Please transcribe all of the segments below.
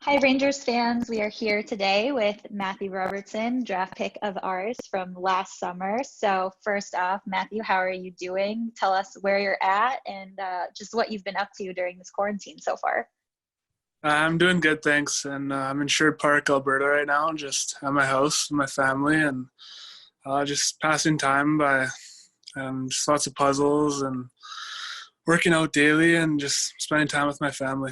Hi, Rangers fans. We are here today with Matthew Robertson, draft pick of ours from last summer. So, first off, Matthew, how are you doing? Tell us where you're at and just what you've been up to during this quarantine so far. I'm doing good, thanks. And I'm in Sherwood Park, Alberta right now, just at my house with my family and just passing time by just lots of puzzles and working out daily and just spending time with my family.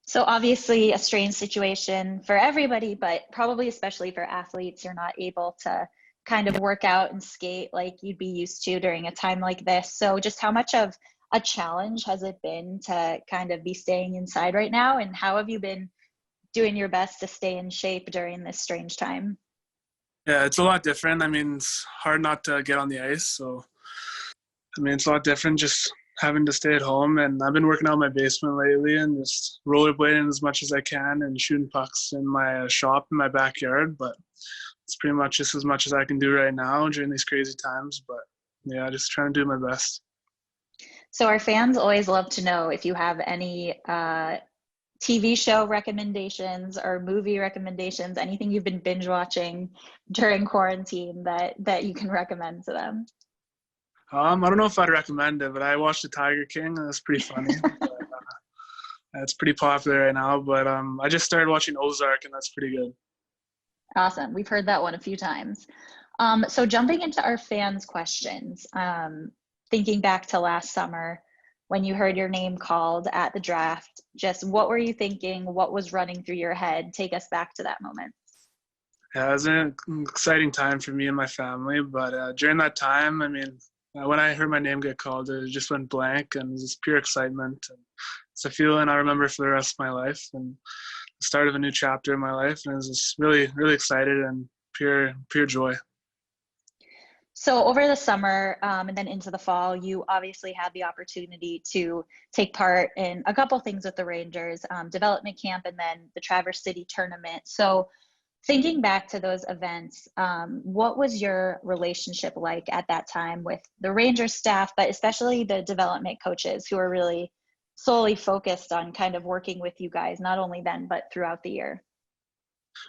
So, obviously, a strange situation for everybody, but probably especially for athletes. You're not able to kind of work out and skate like you'd be used to during a time like this. So, just how much of a challenge has it been to kind of be staying inside right now? And how have you been doing your best to stay in shape during this strange time? Yeah, it's a lot different. I mean, it's hard not to get on the ice. So, I mean, it's a lot different just having to stay at home. And I've been working out in my basement lately and just rollerblading as much as I can and shooting pucks in my shop in my backyard. But it's pretty much just as much as I can do right now during these crazy times. But yeah, just trying to do my best. So, our fans always love to know if you have any TV show recommendations or movie recommendations, anything you've been binge watching during quarantine that you can recommend to them. I don't know if I'd recommend it, but I watched The Tiger King and it's pretty funny. It's pretty popular right now, but I just started watching Ozark and that's pretty good. Awesome. We've heard that one a few times. So jumping into our fans' questions, thinking back to last summer when you heard your name called at the draft, just what were you thinking? What was running through your head? Take us back to that moment. Yeah, it was an exciting time for me and my family, but during that time, I mean, when I heard my name get called, it just went blank and it was just pure excitement. And it's a feeling I remember for the rest of my life and the start of a new chapter in my life. And I was just really, really excited and pure joy. So over the summer and then into the fall, you obviously had the opportunity to take part in a couple things with the Rangers, development camp and then the Traverse City tournament. So thinking back to those events, what was your relationship like at that time with the Rangers staff, but especially the development coaches who are really solely focused on kind of working with you guys, not only then, but throughout the year?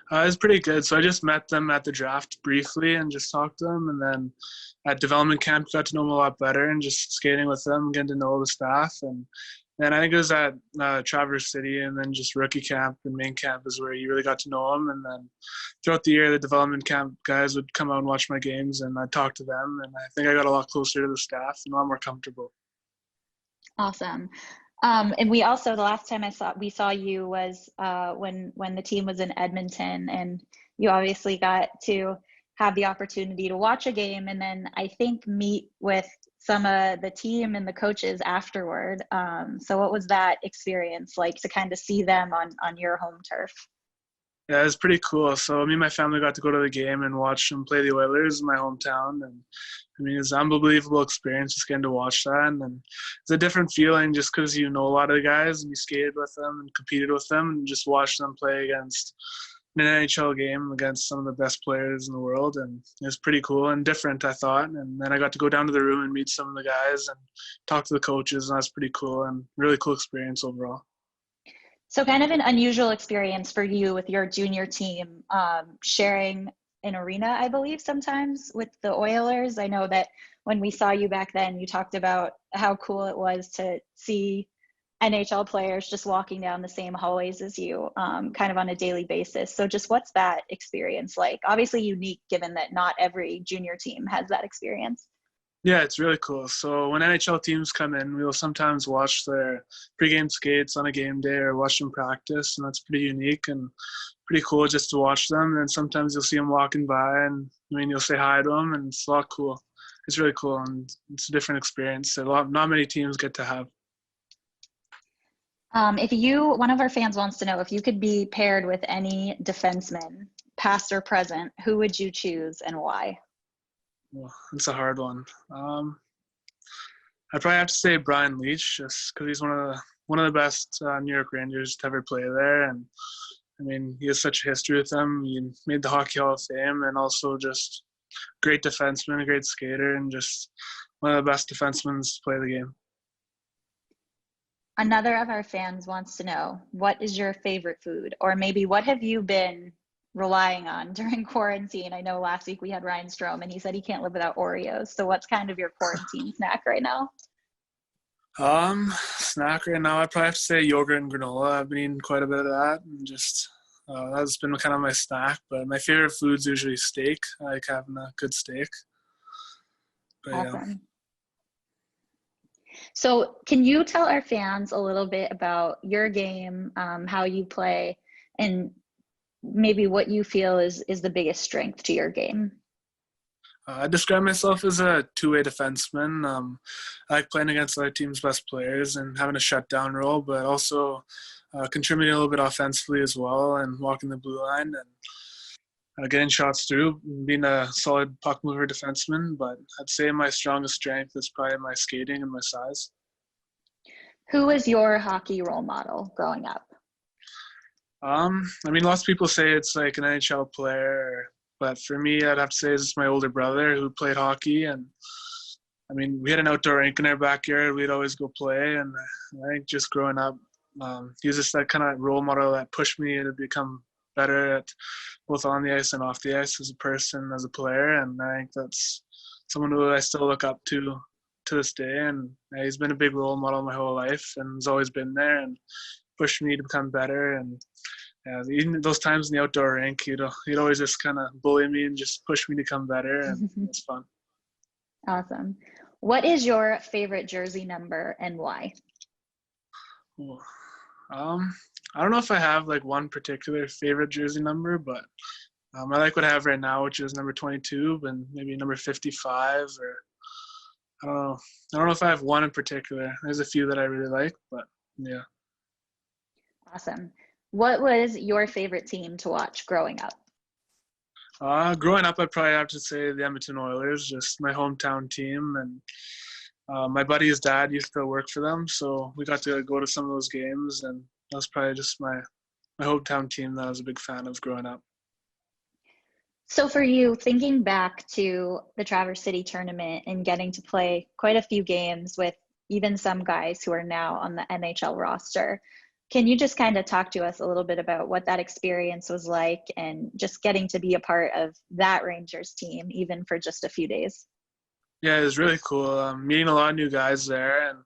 It was pretty good. So I just met them at the draft briefly and just talked to them. And then at development camp, got to know them a lot better and just skating with them, getting to know the staff. And then I think it was at Traverse City and then just rookie camp and main camp is where you really got to know them. And then throughout the year, the development camp guys would come out and watch my games and I'd talk to them. And I think I got a lot closer to the staff and a lot more comfortable. Awesome. And we also, the last time we saw you was when the team was in Edmonton, and you obviously got to have the opportunity to watch a game, and then I think meet with some of the team and the coaches afterward. So what was that experience like to kind of see them on your home turf? Yeah, it was pretty cool. So me and my family got to go to the game and watch them play the Oilers in my hometown. And I mean, it's an unbelievable experience just getting to watch that. And then it's a different feeling just because you know a lot of the guys and you skated with them and competed with them and just watched them play against an NHL game against some of the best players in the world. And it was pretty cool and different, I thought. And then I got to go down to the room and meet some of the guys and talk to the coaches. And that's pretty cool and really cool experience overall. So kind of an unusual experience for you with your junior team, sharing an arena, I believe, sometimes with the Oilers. I know that when we saw you back then, you talked about how cool it was to see NHL players just walking down the same hallways as you, kind of on a daily basis. So just what's that experience like? Obviously unique, given that not every junior team has that experience. Yeah, it's really cool. So when NHL teams come in, we'll sometimes watch their pregame skates on a game day or watch them practice, and that's pretty unique and pretty cool just to watch them. And sometimes you'll see them walking by, and I mean, you'll say hi to them, and it's a lot cool. It's really cool, and it's a different experience that not many teams get to have. One of our fans wants to know if you could be paired with any defenseman, past or present, who would you choose and why? Well, it's a hard one. I'd probably have to say Brian Leach, just because he's one of the best New York Rangers to ever play there, and I mean he has such a history with them. He made the Hockey Hall of Fame, and also just great defenseman, a great skater, and just one of the best defensemen to play the game. Another of our fans wants to know, what is your favorite food? Or maybe what have you been relying on during quarantine? I know last week we had Ryan Strom and he said he can't live without Oreos. So what's kind of your quarantine snack right now? Snack right now, I'd probably have to say yogurt and granola. I've been eating quite a bit of that, and just that's been kind of my snack. But my favorite food's usually steak. I like having a good steak. But yeah. Awesome. So can you tell our fans a little bit about your game, how you play, and maybe what you feel is the biggest strength to your game? I describe myself as a two-way defenseman. I like playing against other team's best players and having a shutdown role, but also contributing a little bit offensively as well and walking the blue line and getting shots through, being a solid puck mover defenseman. But I'd say my strongest strength is probably my skating and my size. Who was your hockey role model growing up? I mean, lots of people say it's like an NHL player, but for me, I'd have to say it's my older brother who played hockey. And I mean, we had an outdoor rink in our backyard. We'd always go play. And I think just growing up, he was just that kind of role model that pushed me to become better at both on the ice and off the ice as a person, as a player. And I think that's someone who I still look up to this day. And he's been a big role model my whole life and has always been there and pushed me to become better. And yeah, even those times in the outdoor rink, he'd always just kind of bully me and just push me to become better, and it's fun. Awesome. What is your favorite jersey number and why? Cool. I don't know if I have like one particular favorite jersey number, but I like what I have right now, which is number 22, and maybe number 55, or I don't know. I don't know if I have one in particular. There's a few that I really like, but yeah. Awesome. What was your favorite team to watch growing up? Growing up, I'd probably have to say the Edmonton Oilers, just my hometown team. And my buddy's dad used to work for them, so we got to go to some of those games. And that was probably just my hometown team that I was a big fan of growing up. So for you, thinking back to the Traverse City tournament and getting to play quite a few games with even some guys who are now on the NHL roster, can you just kind of talk to us a little bit about what that experience was like and just getting to be a part of that Rangers team, even for just a few days? Yeah, it was really cool. Meeting a lot of new guys there, and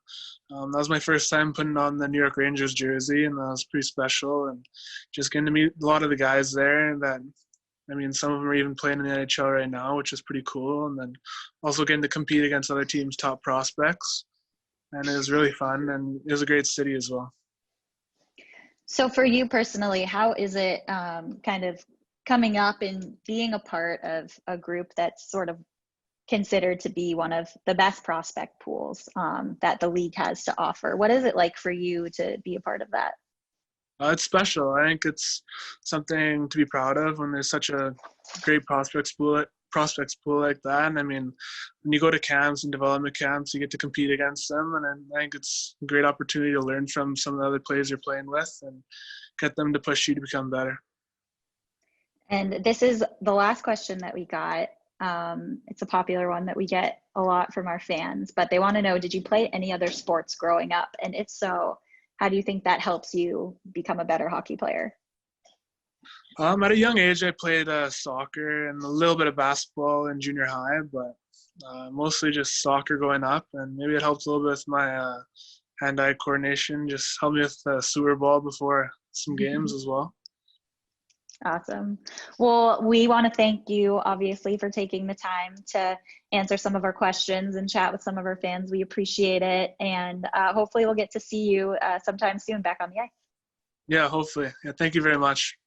that was my first time putting on the New York Rangers jersey, and that was pretty special. And just getting to meet a lot of the guys there, and that, I mean, some of them are even playing in the NHL right now, which is pretty cool. And then also getting to compete against other teams' top prospects, and it was really fun, and it was a great city as well. So for you personally, how is it kind of coming up and being a part of a group that's sort of considered to be one of the best prospect pools that the league has to offer? What is it like for you to be a part of that? It's special. I think it's something to be proud of when there's such a great prospects pool like that. And I mean, when you go to camps and development camps, you get to compete against them. And I think it's a great opportunity to learn from some of the other players you're playing with and get them to push you to become better. And this is the last question that we got. It's a popular one that we get a lot from our fans, but they want to know, did you play any other sports growing up? And if so, how do you think that helps you become a better hockey player? At a young age, I played soccer and a little bit of basketball in junior high, but mostly just soccer going up. And maybe it helped a little bit with my hand-eye coordination, just helped me with the sewer ball before some games as well. Awesome. Well, we want to thank you, obviously, for taking the time to answer some of our questions and chat with some of our fans. We appreciate it. And hopefully we'll get to see you sometime soon back on the ice. Yeah, hopefully. Yeah, thank you very much.